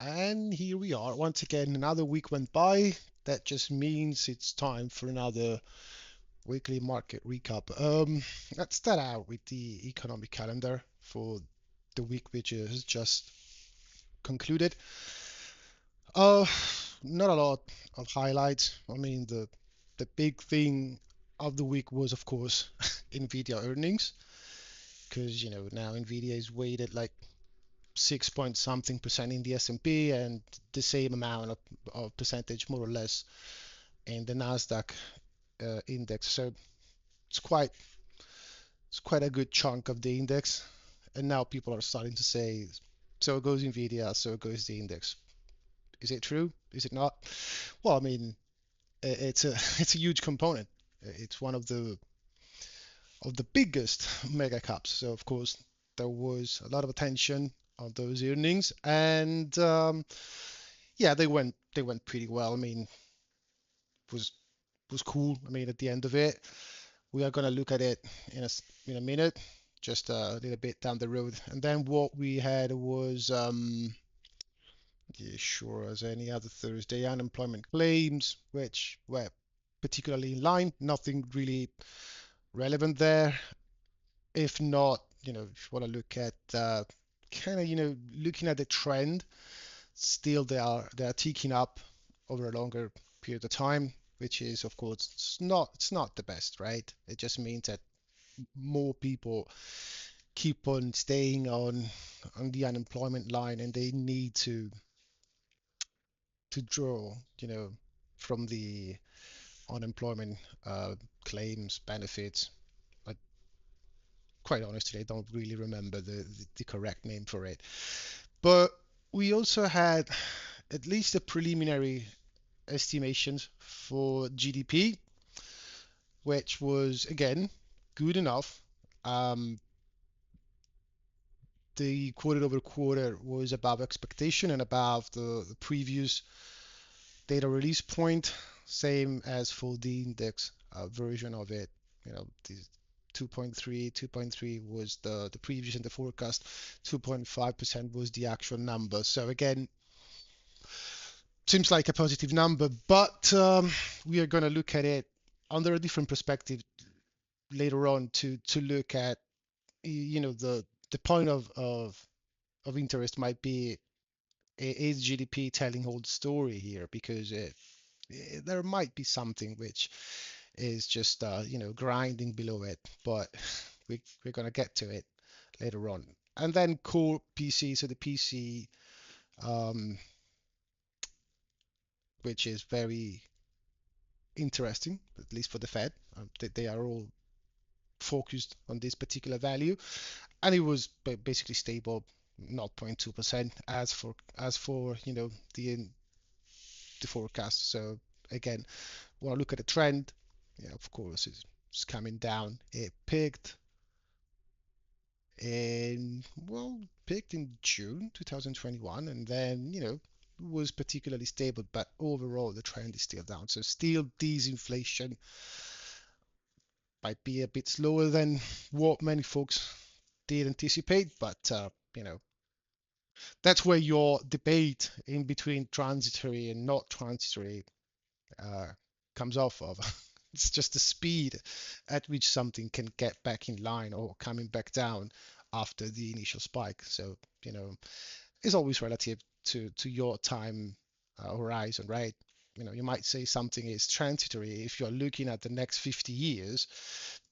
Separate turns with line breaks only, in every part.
And here we are. Once again, another week went by. That just means it's time for another weekly market recap. Let's start out with the economic calendar for the week which is just concluded. Uh, Not a lot of highlights. I mean, the big thing of the week was, of course, Nvidia earnings, because now Nvidia is weighted like 6 point something percent in the S&P and the same amount of percentage more or less in the Nasdaq index. So it's quite it's quite a good chunk of the index. And now people are starting to say, so goes Nvidia, so goes the index. Is it true? Is it not? Well, I mean, it's a it's a huge component. It's one of the biggest mega caps. So of course there was a lot of attention on those earnings, and yeah, they went pretty well. I mean, was was cool. I mean, at the end of it, we are gonna look at it in a minute, just a little bit down the road. And then what we had was yeah, sure as any other Thursday, unemployment claims, which were particularly in line. Nothing really relevant there. If not, if you want to look at kind of, looking at the trend, still they are ticking up over a longer period of time, which is of course it's not the best, right? It just means that more people keep on staying on the unemployment line, and they need to draw, from the unemployment uh, claims benefits. I quite honestly I don't really remember the correct name for it. But we also had at least a preliminary estimations for GDP, which was again good enough. Um, the quarter over quarter was above expectation and above the previous data release point. Same as for the index version of it. The 2.3 was the previous and the forecast. 2.5% was the actual number. So again, seems like a positive number, but we are going to look at it under a different perspective later on to look at the point of interest might be, is GDP telling whole story here, because there might be something which is just grinding below it, but we're going to get to it later on. And then core PC, so the PC, um, which is very interesting, at least for the Fed. They are all focused on this particular value, and it was basically stable, 0.2%. As for the forecast. So again, when I look at the trend, yeah, of course it's coming down. It peaked in June 2021, and then was particularly stable, but overall the trend is still down. So still disinflation might be a bit slower than what many folks did anticipate, but that's where your debate in between transitory and not transitory uh, comes off of. It's just the speed at which something can get back in line or coming back down after the initial spike. So, it's always relative to your time horizon, right? You might say something is transitory if you're looking at the next 50 years,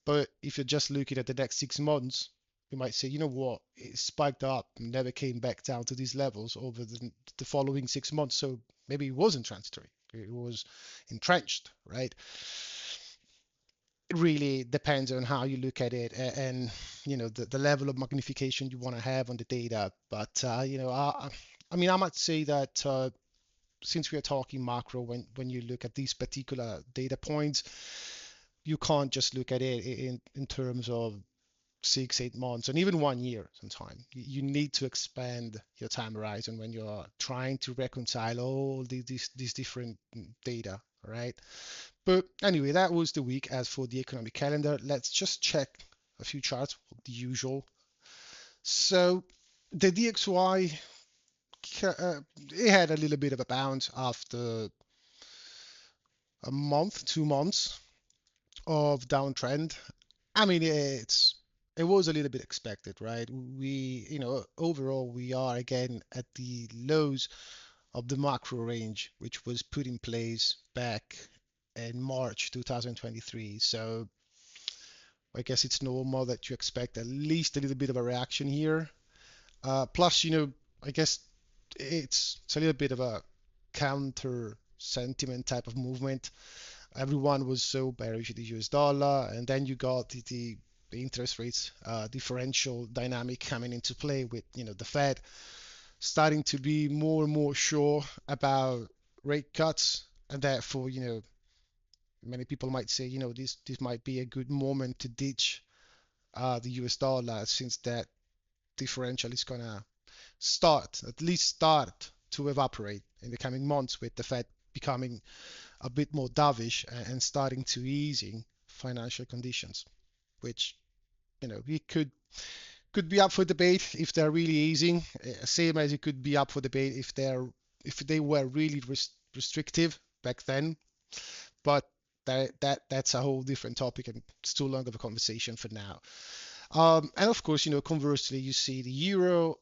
but if you're just looking at the next 6 months, you might say, you know what, it spiked up and never came back down to these levels over the following 6 months. So maybe it wasn't transitory, it was entrenched, right? It really depends on how you look at it, and the level of magnification you want to have on the data. But I mean, I might say that since we are talking macro, when you look at these particular data points, you can't just look at it in terms of 6, 8 months, and even 1 year sometimes. You need to expand your time horizon when you're trying to reconcile all these different data, right? But anyway, that was the week. As for the economic calendar, let's just check a few charts, the usual. So the DXY it had a little bit of a bounce after a month, 2 months of downtrend. I mean, it was a little bit expected, right? Overall, we are again at the lows of the macro range, which was put in place back in March 2023. So I guess it's normal that you expect at least a little bit of a reaction here. Plus, I guess it's a little bit of a counter sentiment type of movement. Everyone was so bearish at the US dollar, and then you got the interest rates differential dynamic coming into play with the Fed starting to be more and more sure about rate cuts, and therefore many people might say this might be a good moment to ditch the US dollar since that differential is gonna at least start to evaporate in the coming months with the Fed becoming a bit more dovish and starting to easing financial conditions, which we could be up for debate if they're really easing, same as it could be up for debate if they were really restrictive back then. But that's a whole different topic and it's too long of a conversation for now. And of course, conversely, you see the euro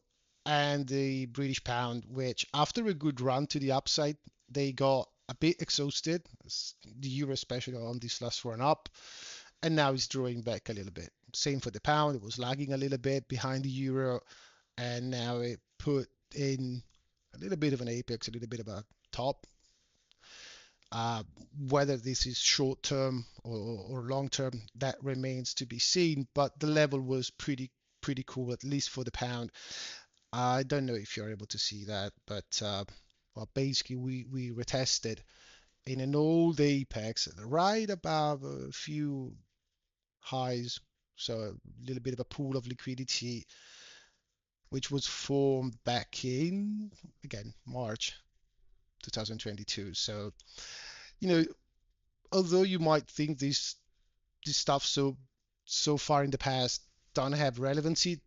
and the British pound, which after a good run to the upside, they got a bit exhausted. The euro, especially on this last run up, and now it's drawing back a little bit. Same for the pound; it was lagging a little bit behind the euro, and now it put in a little bit of an apex, a little bit of a top. Uh, Whether this is short term or long term, that remains to be seen. But the level was pretty cool, at least for the pound. I don't know if you're able to see that, but well, basically we retested in an old apex right above a few highs, so a little bit of a pool of liquidity, which was formed back in again March 2022. So you know, although you might think this stuff so far in the past don't have relevancy,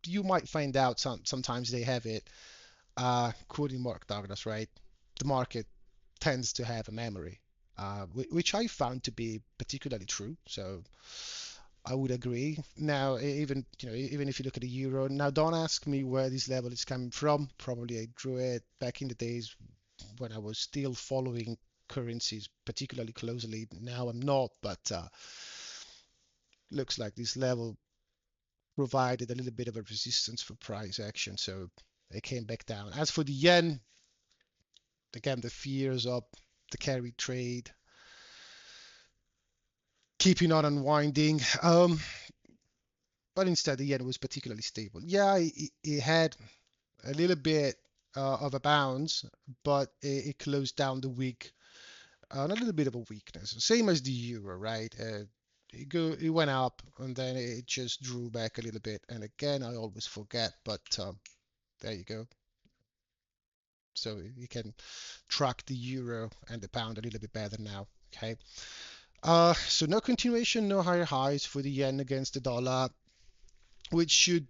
you might find out sometimes they have it. Quoting Mark Douglas, right? The market tends to have a memory, which I found to be particularly true. So I would agree. Now, even if you look at the euro, now don't ask me where this level is coming from. Probably I drew it back in the days when I was still following currencies particularly closely. Now I'm not, but looks like this level provided a little bit of a resistance for price action, so it came back down. As for the yen, again, the fears of the carry trade keeping on unwinding. But instead, the yen was particularly stable. Yeah, it had a little bit of a bounce, but it closed down the week on a little bit of a weakness. Same as the euro, right? It went up and then it just drew back a little bit. And again, I always forget, but there you go. So you can track the euro and the pound a little bit better now. Okay. So no continuation, no higher highs for the yen against the dollar, which should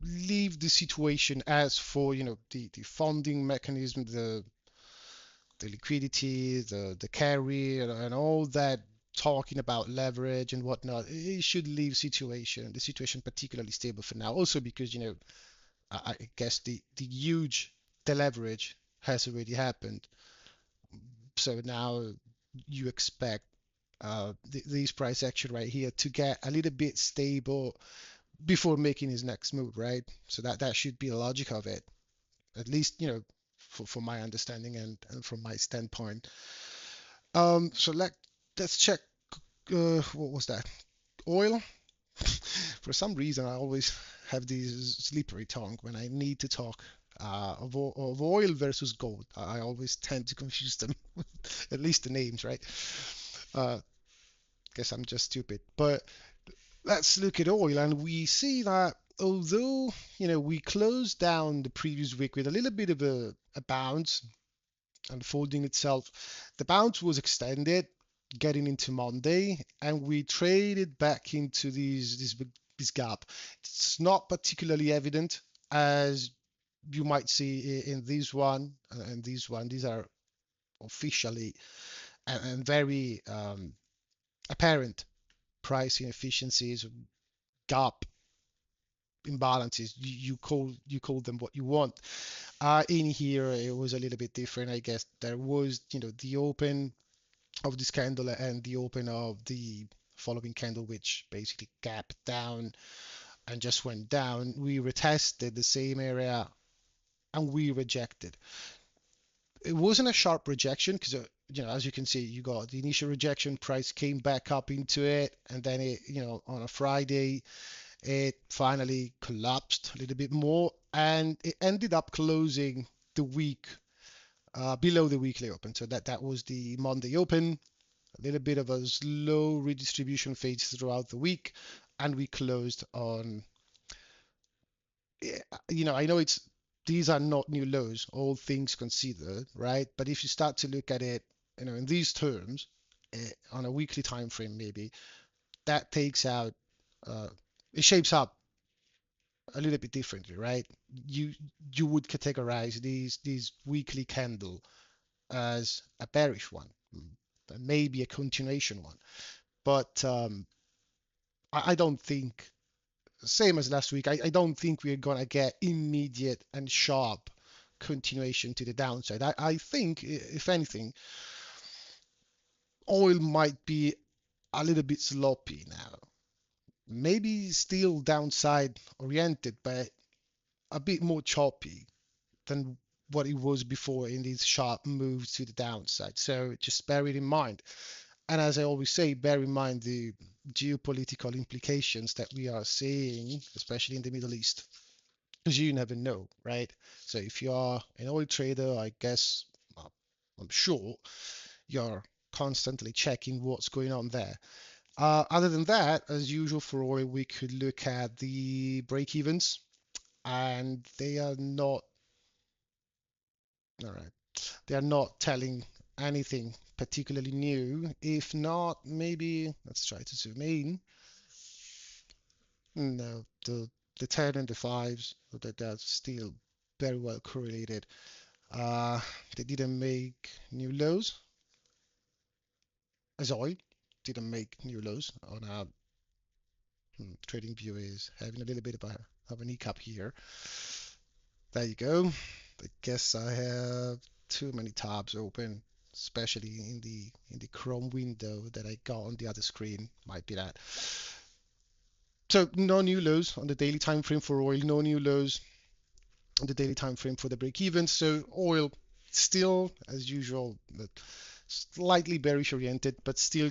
leave the situation as for the funding mechanism, the liquidity, the carry, and all that talking about leverage and whatnot. It should leave the situation particularly stable for now. Also because I guess the huge deleverage has already happened. So now you expect these price action right here to get a little bit stable before making his next move, right? So that should be the logic of it, at least for my understanding and from my standpoint. So let's check. What was that? Oil. For some reason, I always have this slippery tongue when I need to talk of oil versus gold. I always tend to confuse them, at least the names, right? Uh, Guess I'm just stupid. But let's look at oil, and we see that although we closed down the previous week with a little bit of a bounce unfolding itself, the bounce was extended getting into Monday, and we traded back into this gap. It's not particularly evident as you might see in this one and this one. These are officially and very apparent price inefficiencies, gap imbalances. You call them what you want. In here, it was a little bit different, I guess. There was, the open of this candle and the open of the following candle, which basically gapped down and just went down. We retested the same area and we rejected. It wasn't a sharp rejection because, as you can see, you got the initial rejection, price came back up into it, and then it, on a Friday, it finally collapsed a little bit more, and it ended up closing the week below the weekly open. So that was the Monday open, a little bit of a slow redistribution phase throughout the week, and we closed on. I know these are not new lows, all things considered, right? But if you start to look at it, in these terms, on a weekly time frame, maybe that takes out, uh, it shapes up a little bit differently, right? You you would categorize these weekly candle as a bearish one, maybe a continuation one, but I don't think, same as last week, I don't think we're gonna get immediate and sharp continuation to the downside. I think, if anything, oil might be a little bit sloppy now. Maybe still downside oriented, but a bit more choppy than what it was before in these sharp moves to the downside. So just bear it in mind. And as I always say, bear in mind the geopolitical implications that we are seeing, especially in the Middle East, because you never know, right? So if you are an oil trader, I guess, I'm sure you're constantly checking what's going on there. Other than that, as usual for oil, we could look at the break evens, and they are not, all right, they are not telling anything particularly new. If not, maybe let's try to zoom in. No, the 10 and the 5s, they're still very well correlated. They didn't make new lows, as oil didn't make new lows on our trading view is having a little bit of an hiccup here. There you go. I guess I have too many tabs open, especially in the Chrome window that I got on the other screen. Might be that. So no new lows on the daily time frame for oil, no new lows on the daily time frame for the break even. So oil still, as usual, slightly bearish oriented, but still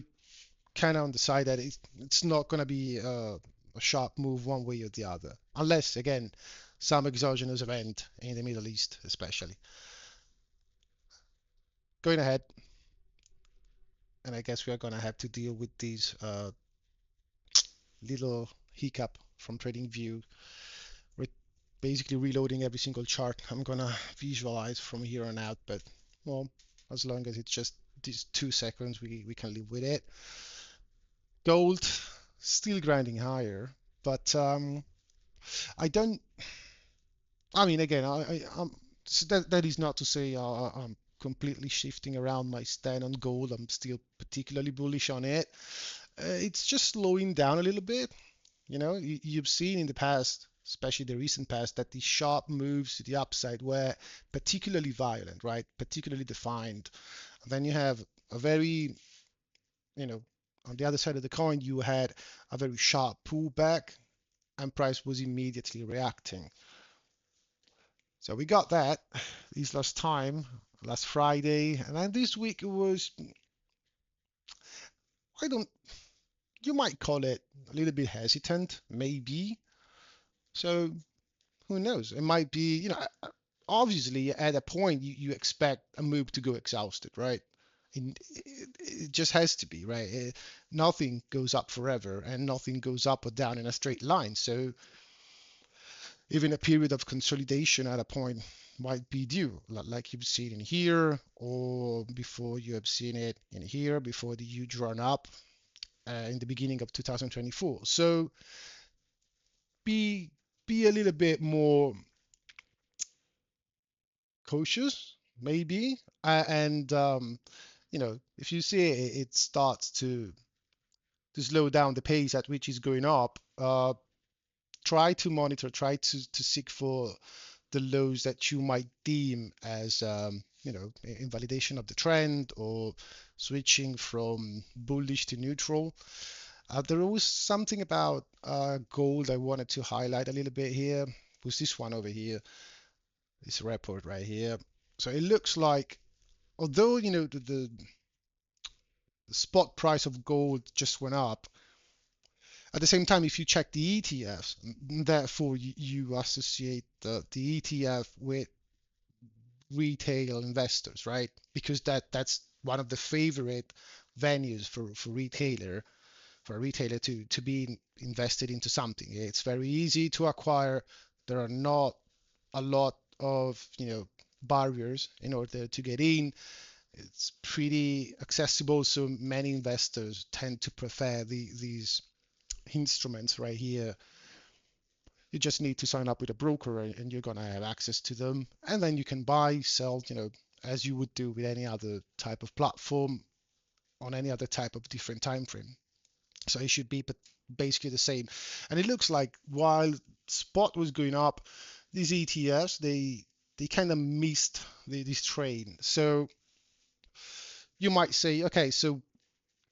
kind of on the side that it's not going to be a sharp move one way or the other, unless again some exogenous event in the Middle East, especially. Going ahead, and I guess we are going to have to deal with these little hiccup from TradingView. We're basically reloading every single chart I'm going to visualize from here on out, but well, as long as it's just these 2 seconds, we can live with it. Gold still grinding higher, but I don't. I mean, again, so that is not to say I'm completely shifting around my stand on gold. I'm still particularly bullish on it. It's just slowing down a little bit. You've seen in the past, especially the recent past, that the sharp moves to the upside were particularly violent, right? Particularly defined. And then you have a very, you know, on the other side of the coin, you had a very sharp pullback, and price was immediately reacting. So we got that this last time, last Friday, and then this week it was, I don't, you might call it a little bit hesitant, maybe. So who knows? It might be, obviously at a point you expect a move to go exhausted, right? And it just has to be, right? Nothing goes up forever and nothing goes up or down in a straight line. So even a period of consolidation at a point might be due, like you've seen in here, or before you have seen it in here, before the huge run up in the beginning of 2024. So be be a little bit more cautious, maybe. And if you see it starts to slow down the pace at which it's going up, try to monitor, try to seek for the lows that you might deem as invalidation of the trend or switching from bullish to neutral. There was something about gold I wanted to highlight a little bit here. Was this one over here, this report right here. So it looks like, although the spot price of gold just went up, at the same time, if you check the ETFs, therefore you associate the ETF with retail investors, right? Because that's one of the favorite venues for a retailer to be invested into something. It's very easy to acquire. There are not a lot of barriers in order to get in. It's pretty accessible, so many investors tend to prefer these instruments right here. You just need to sign up with a broker and you're gonna have access to them, and then you can buy, sell, as you would do with any other type of platform on any other type of different time frame. So it should be basically the same. And it looks like while spot was going up, these ETFs they kind of missed this train. So you might say, okay, so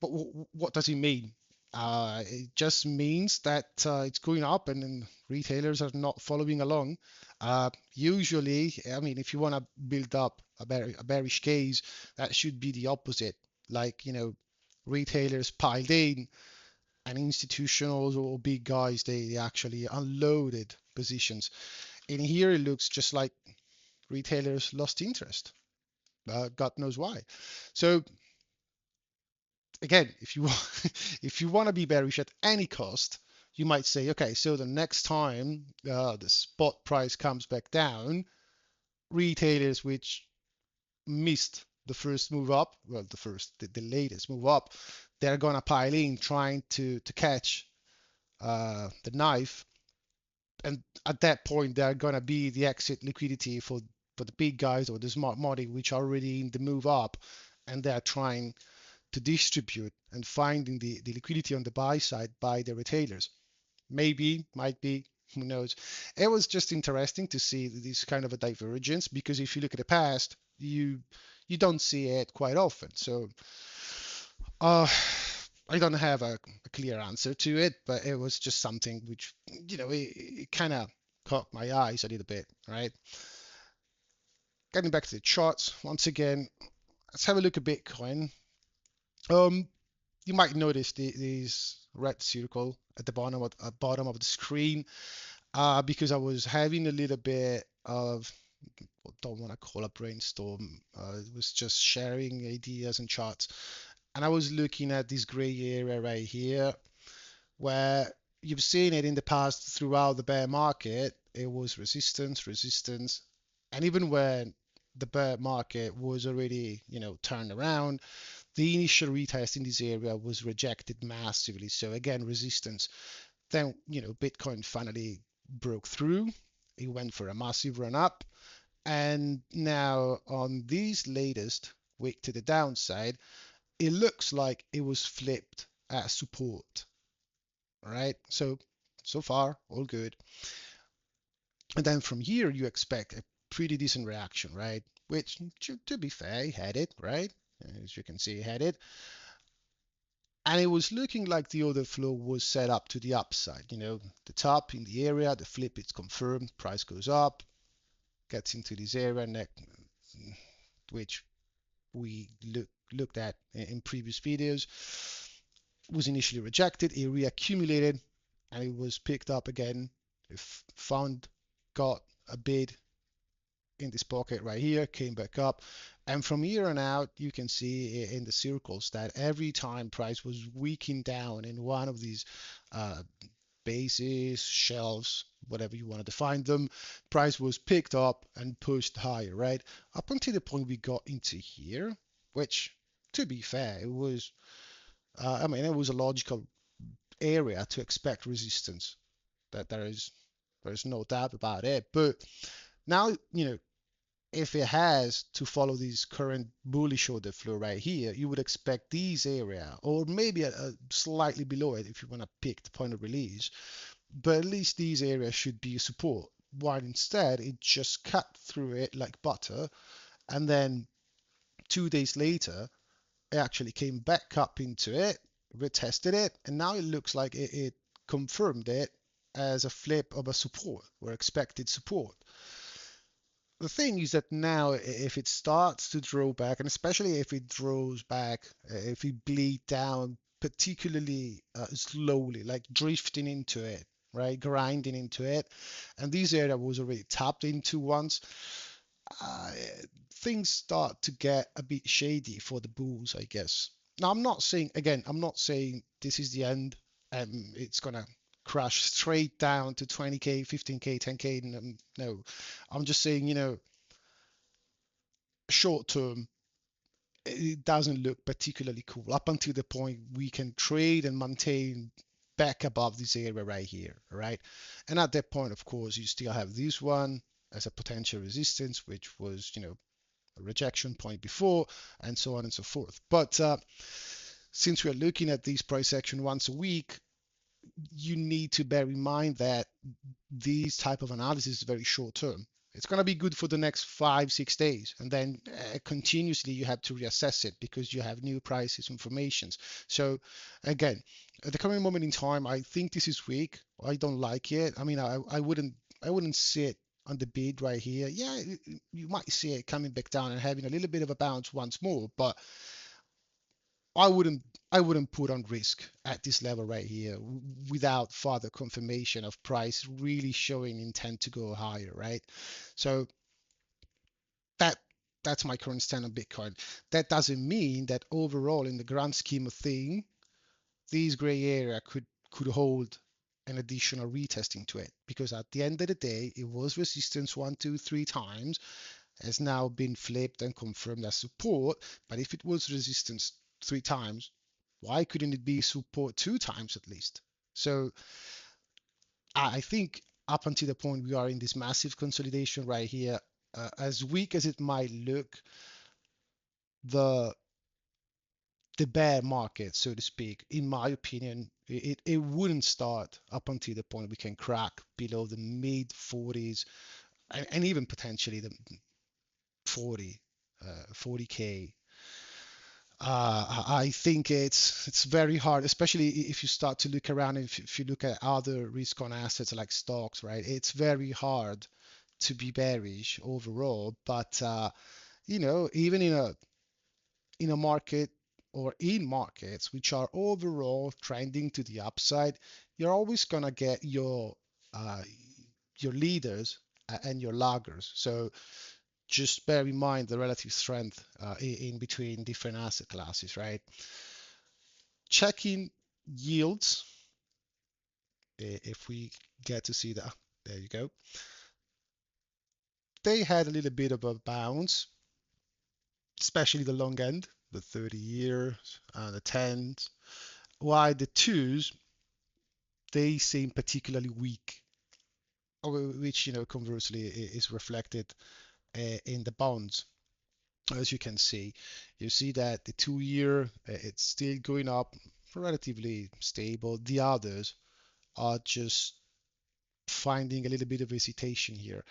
but what does it mean? It just means that it's going up and then retailers are not following along. Usually, I mean, if you want to build up a bearish case, that should be the opposite. Like, retailers piled in and institutionals or big guys, they actually unloaded positions. In here, it looks just like retailers lost interest. God knows why. So again, if you if you want to be bearish at any cost, you might say, okay, so the next time the spot price comes back down, retailers which missed the first move up, well, the latest move up, they're gonna pile in trying to catch the knife, and at that point, they're gonna be the exit liquidity for the big guys or the smart money which are already in the move up, and they're trying to distribute and finding the liquidity on the buy side by the retailers. Maybe, might be, who knows. It was just interesting to see this kind of a divergence, because if you look at the past, you don't see it quite often. So uh, I don't have a clear answer to it, but it was just something which, it kind of caught my eyes a little bit, right? Getting back to the charts once again, let's have a look at Bitcoin. Um, you might notice these red circle at the bottom of the screen, because I was having a little bit of, don't want to call a brainstorm. It was just sharing ideas and charts, and I was looking at this gray area right here, where you've seen it in the past throughout the bear market. It was resistance, resistance, and even when the bear market was already, turned around, the initial retest in this area was rejected massively. So again, resistance. Then, Bitcoin finally broke through. It went for a massive run up. And now on this latest week to the downside, it looks like it was flipped as support. All right. So far, all good. And then from here, you expect a pretty decent reaction, right? Which, to be fair, had it, right? As you can see, had it. And it was looking like the order flow was set up to the upside. The top in the area, the flip is confirmed, price goes up, gets into this area, which we looked at in previous videos, was initially rejected, it reaccumulated, and it was picked up again. If found, got a bid in this pocket right here, came back up, and from here on out you can see in the circles that every time price was weakening down in one of these uh, bases, shelves, whatever you want to define them, price was picked up and pushed higher, right? Up until the point we got into here, which, to be fair, it was, it was a logical area to expect resistance. That there's no doubt about it. But now, if it has to follow this current bullish order flow right here, you would expect these area or maybe a slightly below it if you want to pick the point of release, but at least these areas should be support. While instead it just cut through it like butter, and then 2 days later it actually came back up into it, retested it, and now it looks like it confirmed it as a flip of a support or expected support. The thing is that now if it starts to draw back, and especially if it draws back, if it bleed down particularly slowly, like drifting into it, right, grinding into it, and this area was already tapped into once, uh, things start to get a bit shady for the bulls, I guess. Now I'm not saying, again, I'm not saying this is the end and it's gonna crash straight down to 20k, 15k, 10k. No, I'm just saying, short term, it doesn't look particularly cool up until the point we can trade and maintain back above this area right here, right? And at that point, of course, you still have this one as a potential resistance, which was, a rejection point before, and so on and so forth. But since we're looking at this price action once a week, you need to bear in mind that these type of analysis is very short term. It's going to be good for the next 5 6 days, and then continuously you have to reassess it because you have new prices informations. So again, at the current moment in time, I think this is weak. I don't like it. I mean, I wouldn't sit on the bid right here. Yeah, you might see it coming back down and having a little bit of a bounce once more, but I wouldn't I wouldn't put on risk at this level right here without further confirmation of price really showing intent to go higher, right? So that that's my current stand on Bitcoin. That doesn't mean that overall in the grand scheme of things, this gray area could hold an additional retesting to it because at the end of the day it was resistance 1 2 3 times, has now been flipped and confirmed as support. But if it was resistance 3 times, why couldn't it be support 2 times at least? So I think up until the point we are in this massive consolidation right here, as weak as it might look, the the bear market, so to speak, in my opinion, it wouldn't start up until the point we can crack below the mid 40s and even potentially the 40, 40k. I think it's very hard, especially if you start to look around. If you look at other risk-on assets like stocks, right? It's very hard to be bearish overall. But even in a market or in markets which are overall trending to the upside, you're always gonna get uh, your leaders and your laggers. So just bear in mind the relative strength in between different asset classes, right? Checking yields, if we get to see that, there you go. They had a little bit of a bounce, especially the long end, the 30 years, the 10s, while the twos, they seem particularly weak, which, conversely is reflected in the bonds. As you can see, you see that the 2 year, it's still going up, relatively stable. The others are just finding a little bit of hesitation here,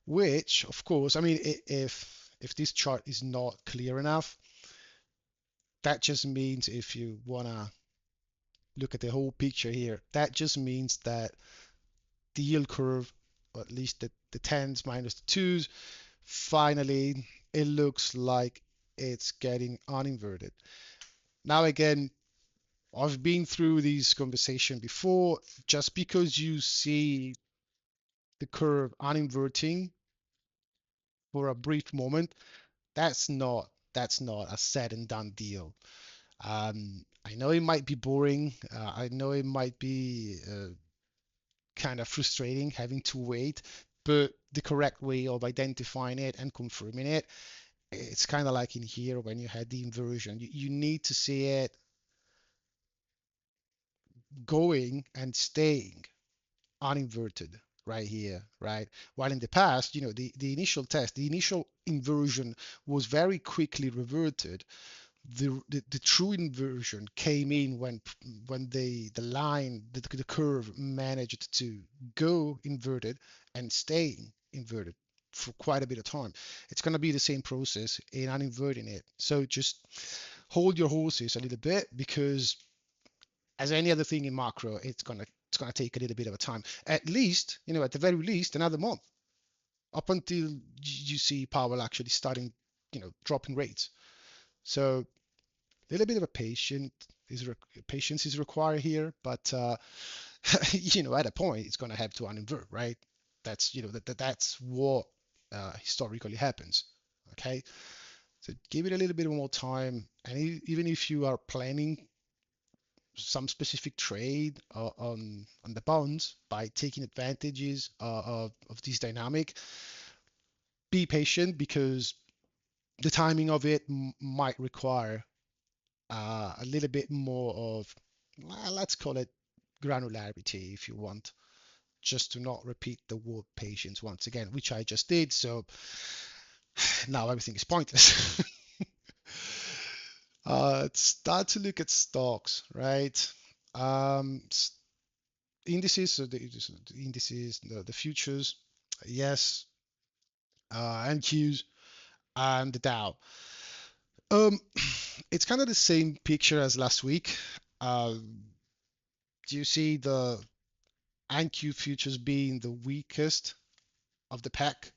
which of course, I mean, if this chart is not clear enough, that just means if you want to look at the whole picture here, that just means that the yield curve, or at least the tens minus the twos, finally it looks like it's getting uninverted. Now again, I've been through this conversation before. Just because you see the curve uninverting for a brief moment, that's not a said and done deal. I know it might be boring. I know it might be kind of frustrating having to wait, but the correct way of identifying it and confirming it, it's kind of like in here when you had the inversion. You need to see it going and staying uninverted. right here, right? While in the past, the initial test, the initial inversion was very quickly reverted. The true inversion came in when the line, the curve managed to go inverted and stay inverted for quite a bit of time. It's going to be the same process in uninverting it. So just hold your horses a little bit, because as any other thing in macro, it's gonna take a little bit of a time. At least, at the very least, another month, up until you see Powell actually starting, dropping rates. So a little bit of a patience is required here, but at a point it's gonna have to uninvert, right? That's that's what historically happens. Okay, so give it a little bit more time, and even if you are planning some specific trade on the bonds by taking advantages of this dynamic, be patient, because the timing of it might require a little bit more of, let's call it granularity, if you want, just to not repeat the word patience once again, which I just did. So now everything is pointless. Let's start to look at stocks, right? Um, Indices, so the indices, the futures, yes, NQs, and the Dow. Um, it's kind of the same picture as last week. Uh, do you see the NQ futures being the weakest of the pack?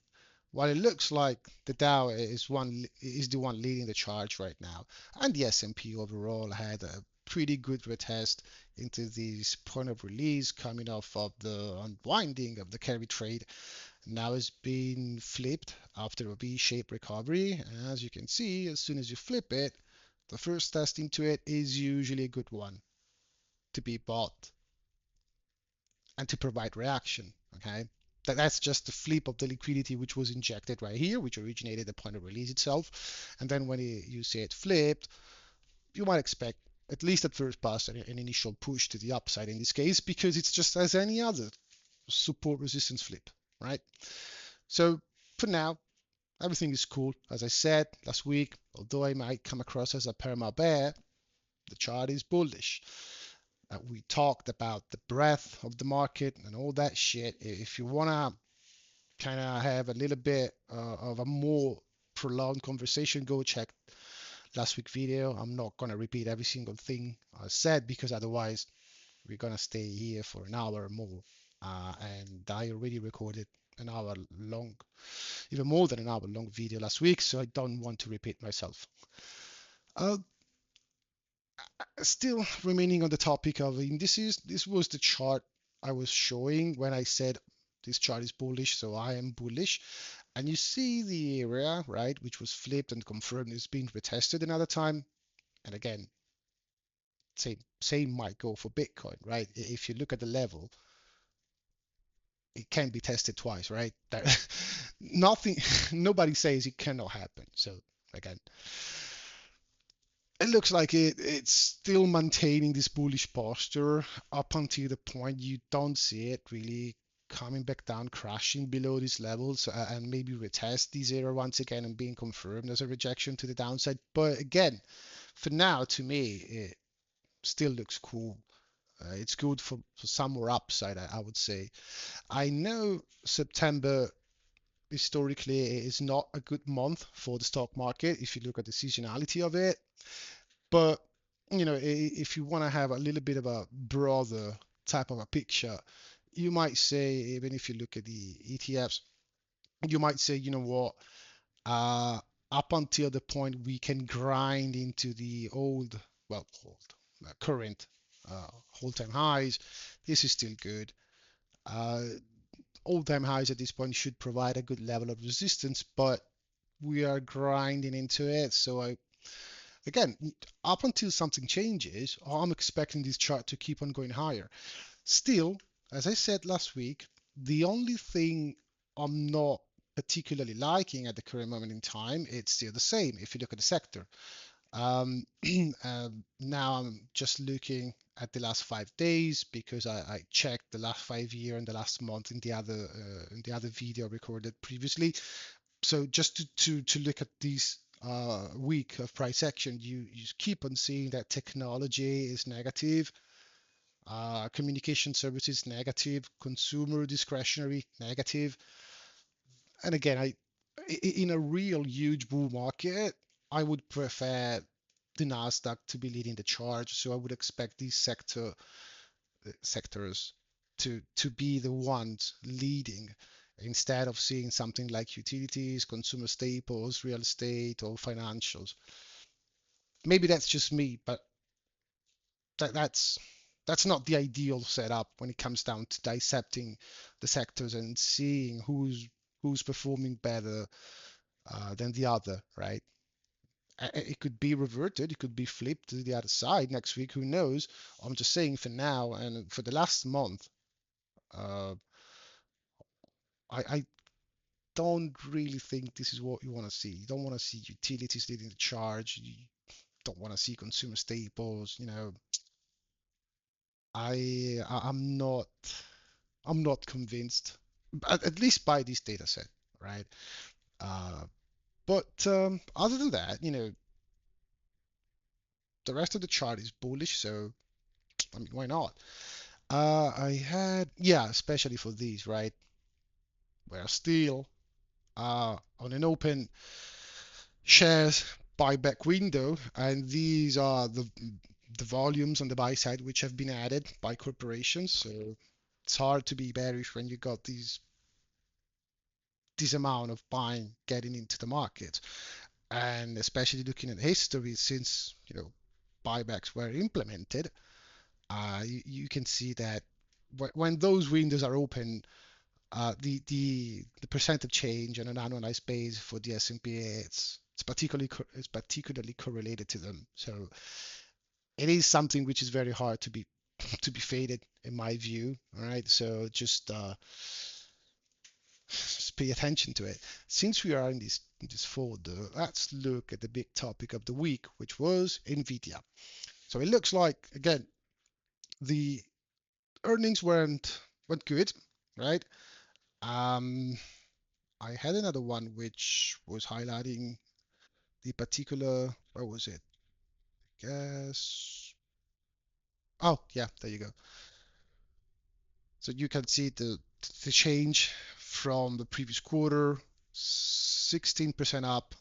While it looks like the Dow is the one leading the charge right now, and the S&P overall had a pretty good retest into this point of release coming off of the unwinding of the carry trade. Now it's been flipped after a V-shaped recovery. And as you can see, as soon as you flip it, the first test into it is usually a good one to be bought and to provide reaction. Okay, that's just the flip of the liquidity which was injected right here, which originated the point of release itself. And then when you see it flipped, you might expect, at least at first pass, an initial push to the upside in this case, because it's just as any other support resistance flip, right? So for now, everything is cool. As I said last week, although I might come across as a perma bear, the chart is bullish. We talked about the breadth of the market and all that shit. If you want to kind of have a little bit of a more prolonged conversation, go check last week's video. I'm not going to repeat every single thing I said, because otherwise we're going to stay here for an hour or more. And I already recorded an hour long, even more than an hour long video last week, so I don't want to repeat myself. Uh, Still remaining on the topic of indices, this was the chart I was showing when I said this chart is bullish, so I am bullish. And you see the area, right, which was flipped and confirmed is being retested another time. And again, same might go for Bitcoin, right? If you look at the level, it can be tested twice, right? That, nothing, nobody says it cannot happen. So again, it looks like it's still maintaining this bullish posture up until the point you don't see it really coming back down, crashing below these levels, and maybe retest these area once again and being confirmed as a rejection to the downside. But again, for now, to me, it still looks cool. It's good for some more upside, I would say. I know September historically is not a good month for the stock market if you look at the seasonality of it. But if you want to have a little bit of a broader type of a picture, you might say, even if you look at the ETFs, you might say, you know what, uh, up until the point we can grind into the current all-time highs, this is still good. Uh, All-time highs at this point should provide a good level of resistance, but we are grinding into it. So again, up until something changes, I'm expecting this chart to keep on going higher. Still, as I said last week, the only thing I'm not particularly liking at the current moment in time, it's still the same if you look at the sector. Now I'm just looking at the last 5 days because I checked the last 5 year and the last month in the other video recorded previously. So just to look at these week of price action, you keep on seeing that technology is negative, communication services negative, consumer discretionary negative. And again, in a real huge bull market, I would prefer the Nasdaq to be leading the charge. So I would expect these sectors to be the ones leading instead of seeing something like utilities, consumer staples, real estate, or financials. Maybe that's just me, but that's not the ideal setup when it comes down to dissecting the sectors and seeing who's performing better than the other, right? It could be reverted, it could be flipped to the other side next week. Who knows? I'm just saying for now and for the last month, uh, I don't really think this is what you want to see. You don't want to see utilities leading the charge. You don't want to see consumer staples. I'm not convinced, at least by this data set, right? Uh, but other than that, the rest of the chart is bullish, so I mean, why not? Yeah, especially for these, right? We're still on an open shares buyback window, and these are the volumes on the buy side which have been added by corporations. So it's hard to be bearish when you got this amount of buying getting into the market, and especially looking at history since buybacks were implemented. You can see that when those windows are open, the percent of change on an annualized base for the S&P, it's particularly correlated to them. So it is something which is very hard to be faded in my view. All right, so just pay attention to it. Since we are in this folder, let's look at the big topic of the week, which was Nvidia. So it looks like again the earnings went good, right? Um, I had another one which was highlighting the particular, where was it? Guess. Oh, yeah, there you go. So you can see the change from the previous quarter, 16% up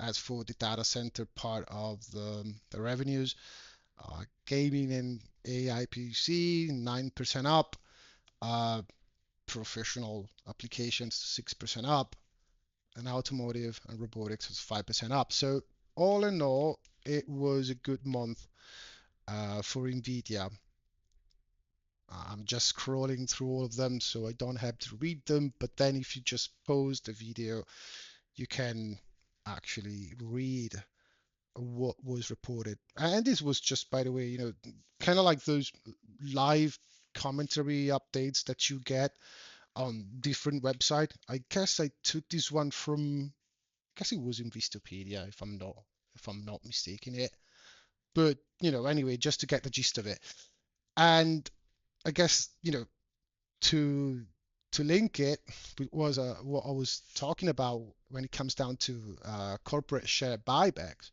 as for the data center part of the revenues. Gaming and AI PC, 9% up. Uh, Professional applications, 6% up. And automotive and robotics was 5% up. So all in all, it was a good month for Nvidia. I'm just scrolling through all of them, so I don't have to read them. But then if you just pause the video, you can actually read what was reported. And this was just, by the way, kind of like those live commentary updates that you get on different website. I guess I took this one from, I guess it was in Vistopedia, if I'm not mistaken it. But anyway, just to get the gist of it. And I guess to to link it was what I was talking about when it comes down to corporate share buybacks.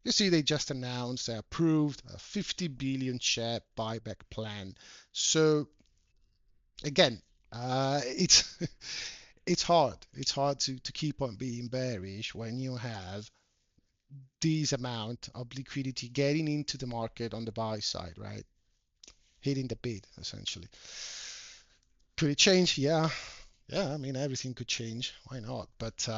You see, they just announced they approved a 50 billion share buyback plan. So again, it's it's hard. It's hard to keep on being bearish when you have this amount of liquidity getting into the market on the buy side, right? Hitting the bid essentially. Could it change? Yeah, yeah. I mean, everything could change. Why not? But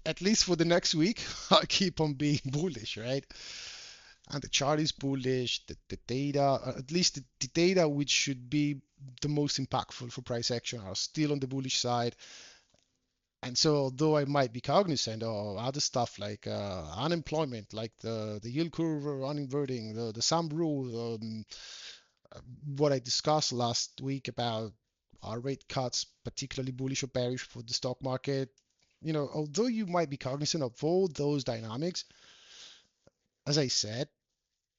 at least for the next week, I keep on being bullish, right? And the chart is bullish. The data, at least the data which should be the most impactful for price action, are still on the bullish side. And so, although I might be cognizant of other stuff like unemployment, like the yield curve uninverting, the sum rule, what I discussed last week about our rate cuts, particularly bullish or bearish for the stock market, although you might be cognizant of all those dynamics, as I said,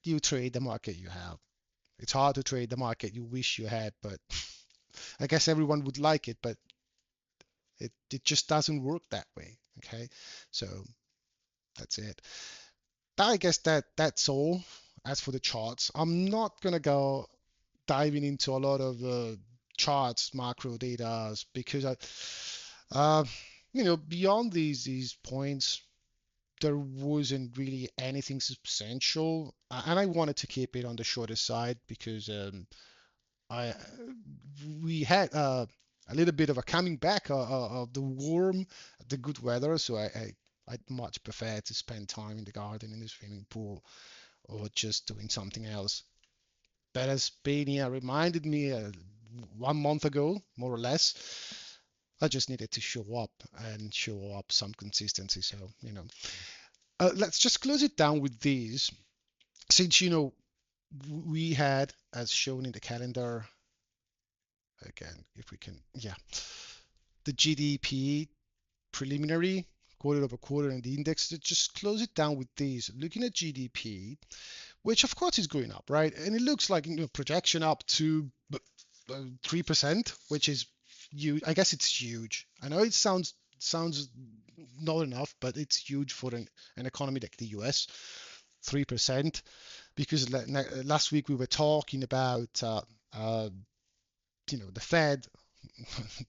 you trade the market you have. It's hard to trade the market you wish you had, but I guess everyone would like it, but it just doesn't work that way. Okay, so that's it. I guess that's all. As for the charts, I'm not gonna go diving into a lot of charts, macro data, because uh, beyond these points, there wasn't really anything substantial, and I wanted to keep it on the shorter side because I we had a little bit of a coming back of the warm, the good weather, so I'd much prefer to spend time in the garden, in the swimming pool, or just doing something else. But as Albania reminded me 1 month ago, more or less, I just needed to show up and show up some consistency. So, let's just close it down with these. Since, we had, as shown in the calendar, again, if we can, yeah, the GDP preliminary quarter over quarter and the index, just close it down with these. Looking at GDP, which of course is going up, right? And it looks like projection up to 3%, which is huge. I guess it's huge. I know it sounds not enough, but it's huge for an economy like the US. 3%, because last week we were talking about uh, the Fed,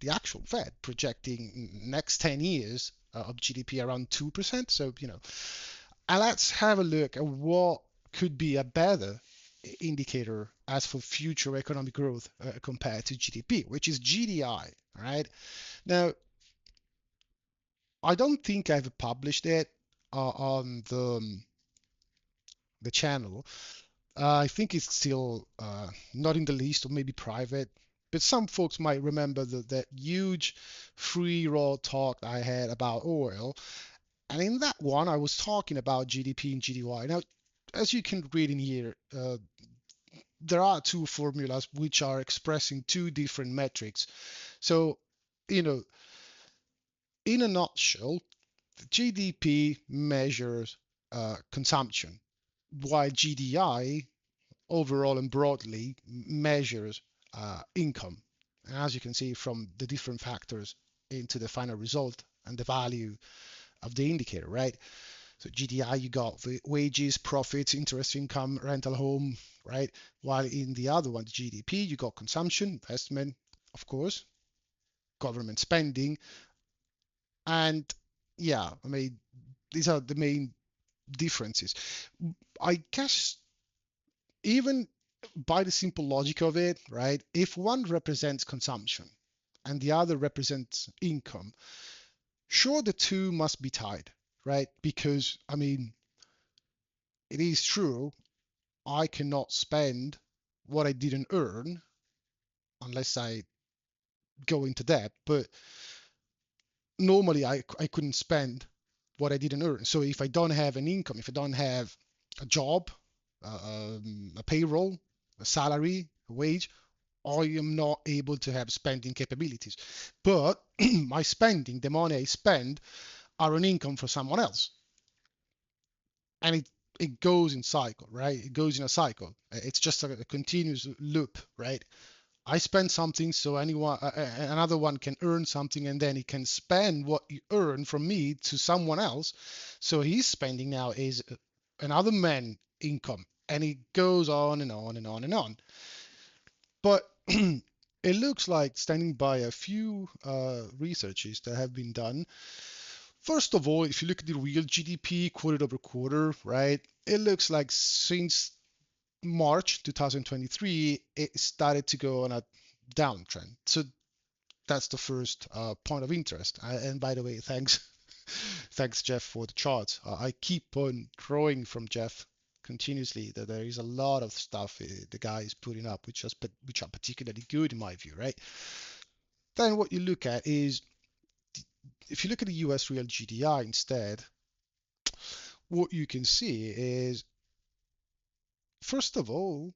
the actual Fed projecting next 10 years of GDP around 2%. So, and let's have a look at what could be a better indicator as for future economic growth compared to GDP, which is GDI. All right. Now, I don't think I've published it on the channel. I think it's still not in the list or maybe private. But some folks might remember that huge free roll talk I had about oil. And in that one, I was talking about GDP and GDY. Now, as you can read in here, there are two formulas which are expressing two different metrics. So, you know, in a nutshell, the GDP measures consumption, while GDI overall and broadly measures income. And as you can see from the different factors into the final result and the value of the indicator, right? So GDI, you got the wages, profits, interest income, rental home, right? While in the other one, the GDP, you got consumption, investment, of course, government spending, and yeah, I mean, these are the main differences. I guess even by the simple logic of it, right? If one represents consumption and the other represents income, sure, the two must be tied, right? Because, I mean, it is true, I cannot spend what I didn't earn unless I go into debt, but normally I couldn't spend what I didn't earn. So if I don't have an income, if I don't have a job, a payroll, a salary, a wage, I am not able to have spending capabilities. But my spending, the money I spend, are an income for someone else, and it goes in cycle, right? It goes in a cycle. It's just a continuous loop, right? I spend something, so anyone, another one can earn something, and then he can spend what you earn from me to someone else. So his spending now is another man income, and it goes on and on and on and on. But it looks like, standing by a few researches that have been done. First of all, if you look at the real GDP quarter over quarter, right, it looks like since March 2023, it started to go on a downtrend. So that's the first point of interest. And by the way, thanks, thanks Jeff for the charts. I keep on growing from Jeff continuously. That there is a lot of stuff the guy is putting up, which are particularly good in my view, right? Then what you look at is, if you look at the US real GDI instead, what you can see is, first of all,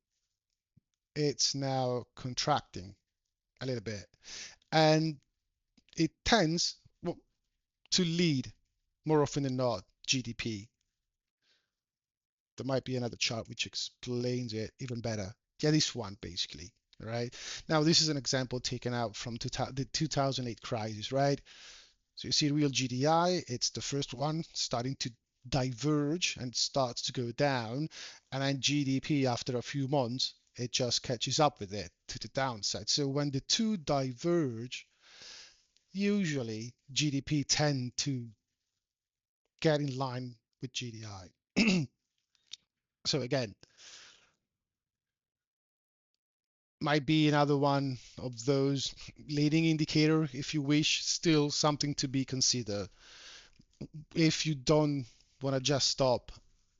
it's now contracting a little bit, and it tends, well, to lead more often than not GDP. there might be another chart which explains it even better. Yeah, this one basically, right? Now this is an example taken out from the 2008 crisis, right? So you see real GDI, it's the first one starting to diverge and starts to go down, and then GDP after a few months, it just catches up with it to the downside. So when the two diverge, usually GDP tend to get in line with GDI. So again, might be another one of those leading indicator, if you wish, still something to be considered. If you don't want to just stop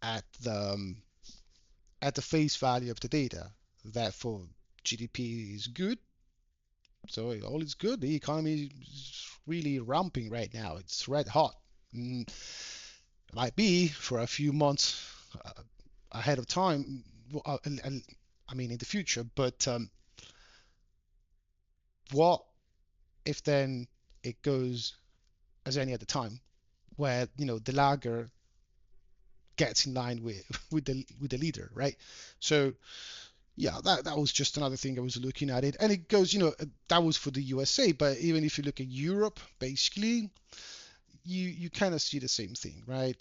at the face value of the data, therefore GDP is good, so all is good. The economy is really ramping right now. It's red hot. Mm, might be for a few months uh, ahead of time. I mean, in the future, but what if then it goes as any other time, where the lagger gets in line with with the leader, right? So yeah, that was just another thing I was looking at it, and it goes, that was for the USA, but even if you look at Europe, basically, you kind of see the same thing, right?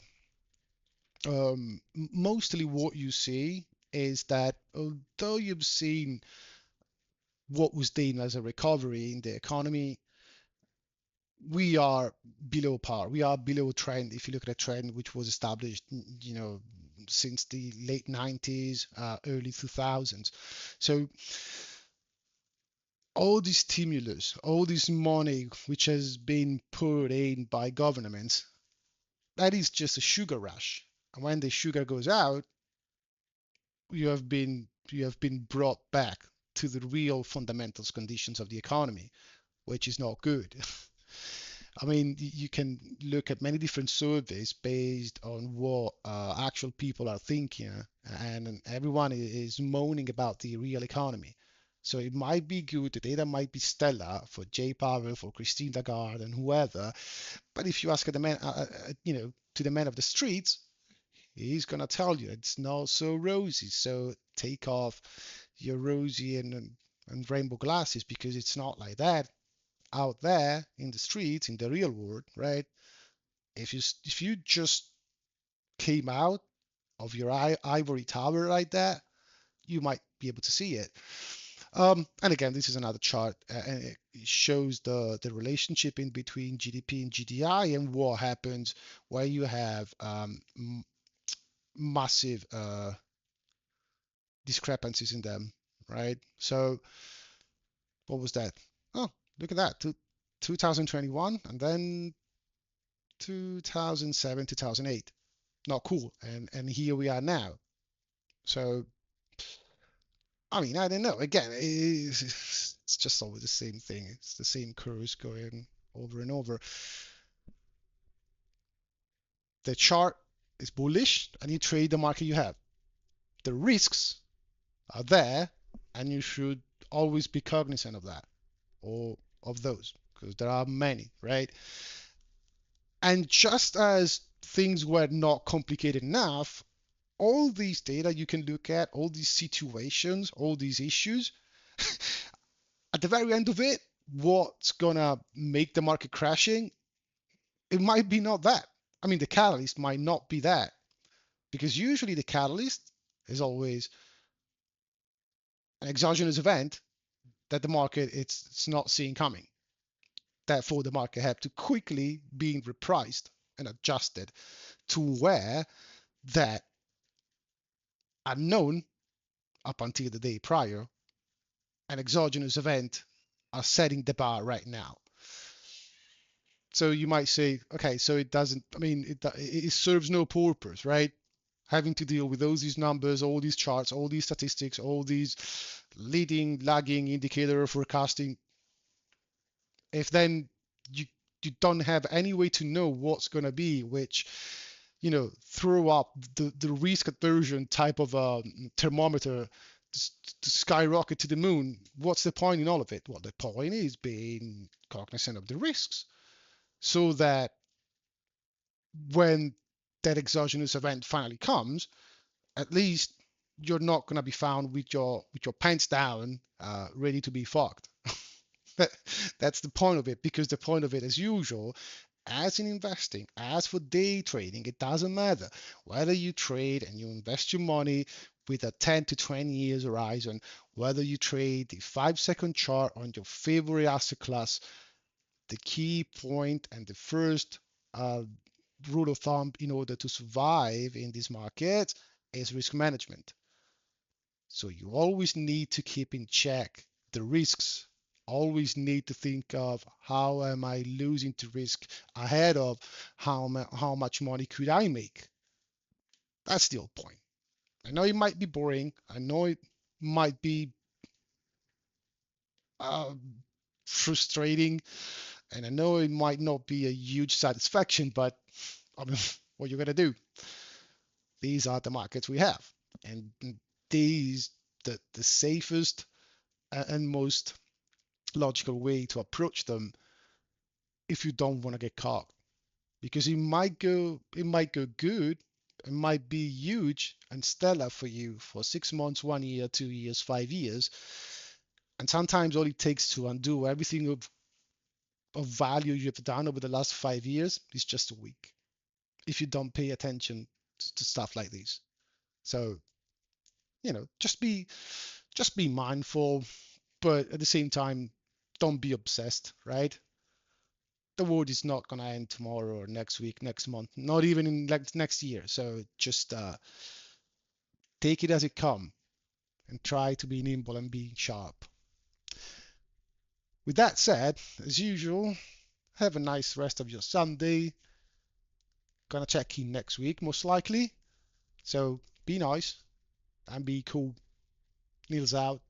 Mostly what you see is that although you've seen what was deemed as a recovery in the economy, we are below par. We are below trend. If you look at a trend which was established, since the late 90s, early 2000s. So all this stimulus, all this money which has been put in by governments, that is just a sugar rush. And when the sugar goes out, you have been brought back to the real fundamentals conditions of the economy, which is not good. I mean, you can look at many different surveys based on what actual people are thinking, and everyone is moaning about the real economy. So it might be good, the data might be stellar for Jay Powell, for Christine Lagarde, and whoever. But if you ask the man, to the man of the streets, he's gonna tell you it's not so rosy. So take off your rosy and rainbow glasses, because it's not like that out there in the streets, in the real world, right? If you just came out of your ivory tower like that, you might be able to see it. And again, this is another chart, and it shows the relationship in between GDP and GDI and what happens where you have massive discrepancies in them, right? So what was that? Oh, look at that, 2021, and then 2007, 2008. Not cool. And here we are now. So I mean, I don't know. Again, it's just always the same thing. It's the same curves going over and over. The chart is bullish, and you trade the market you have. The risks are there, and you should always be cognizant of that, or of those, because there are many, right? And just as things were not complicated enough, all these data you can look at, all these situations, all these issues, at the very end of it, what's gonna make the market crashing? It might be not that. I mean, the catalyst might not be that, because usually the catalyst is always an exogenous event that the market it's not seeing coming. Therefore, the market had to quickly being repriced and adjusted to where that unknown up until the day prior, an exogenous event are setting the bar right now. So you might say, okay, so it doesn't, I mean, it serves no purpose, right? Having to deal with all these numbers, all these charts, all these statistics, all these leading, lagging indicator forecasting. If then you you don't have any way to know what's going to be, which throw up the risk aversion type of a thermometer to skyrocket to the moon, what's the point in all of it? Well, the point is being cognizant of the risks, so that when that exogenous event finally comes, at least you're not gonna be found with your pants down, ready to be fucked. That's the point of it, because the point of it, as usual, as in investing, as for day trading, it doesn't matter whether you trade and you invest your money with a 10 to 20 years horizon, whether you trade the 5 second chart on your favorite asset class. The key point and the first uh, rule of thumb in order to survive in this market is risk management. So you always need to keep in check the risks. Always need to think of how am I losing to risk ahead of how much money could I make. That's the whole point. I know it might be boring. I know it might be uh, frustrating, and I know it might not be a huge satisfaction, but I mean, what you're gonna do? These are the markets we have, and these the safest and most logical way to approach them if you don't want to get caught, because it might go good, it might be huge and stellar for you for 6 months, 1 year, 2 years, 5 years, and sometimes all it takes to undo everything of value you've done over the last 5 years is just a week if you don't pay attention to stuff like this. So just be mindful, but at the same time, don't be obsessed, right? The world is not gonna end tomorrow or next week, next month, not even in like next year. So just take it as it comes and try to be nimble and be sharp. With that said, as usual, have a nice rest of your Sunday. Gonna check in next week, most likely. So be nice and be cool. Neil's out.